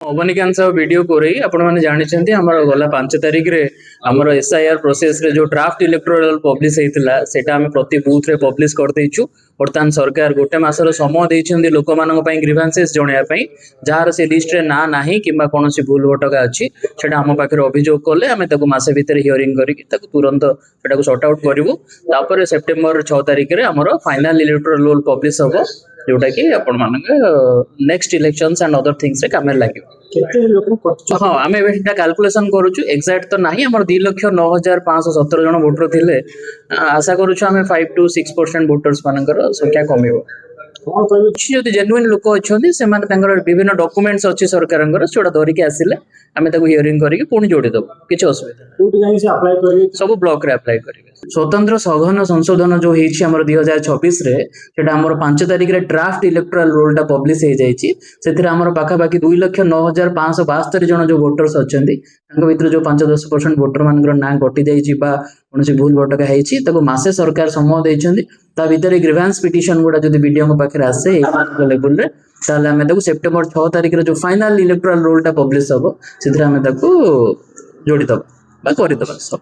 अवनिकांत साहब वीडियो कोरे आपण माने जानिछन्ती हमर गला 5 तारिख रे हमर एसआईआर प्रोसेस रे जो ड्राफ्ट इलेक्टोरल पब्लिश हेतिला सेटा हम प्रति बूथ रे पब्लिश कर देइछु। वर्तमान सरकार गोटे मासर समय देइछन्ती लोक मानक पई ग्रीवेंसेस जणया पई जार से लिस्ट रे ना नाही किबा कोनोसी भूल भटका अछि सेटा हम पाखरे अभियोग करले हम ताको मासे भीतर हियरिंग करी ताको तुरंत सेटा को सॉर्ट आउट करिवु। तापर सेप्टेम्बर 6 तारिख रे हमर फाइनल इलेक्टोरल रोल पब्लिश होबो जोटा कि आपण मानक next elections and other things रे काम लागि केते लोक हाँ आम एटा कैलकुलेशन करूछु एक्जाक्ट तो नहीं हमर 2,09,517 जन वोटर थिले आशा करूछु हमें 5 to 6% वोटर्स मानकर संख्या कमिबो। जदि जेन्युइन लोक अच्छे से विभिन्न डॉक्यूमेंट्स अच्छी सरकार जोड़ा धरिकी आसिले आम हियरिंग करके पुणी जोड़ी देव किसी असुविधा सब ब्लॉक रे अप्लाई करेंगे। स्वतंत्र सघन संशोधन जो होती 2026 रे सेटा हमर 5 तारिख रे ड्राफ्ट इलेक्टोरल रोलटा पब्लिश हो जाइए से पाखापाखि 2,09,572 जन जो वोटर्स अच्छा भर जो 5-10% वोटर मान ना कटि जाइए कौन भूल भटका होती मासे सरकार समय देती ता भीतर ग्रीवेंस पिटिशन गुड़ा जो बीडीओ पाखे आसे लेवल रे ताले हमें सेप्टेम्बर 6 तारिख रे जो फाइनल इलेक्टोरल रोलटा पब्लिश हम से जोड़ी दबा सब।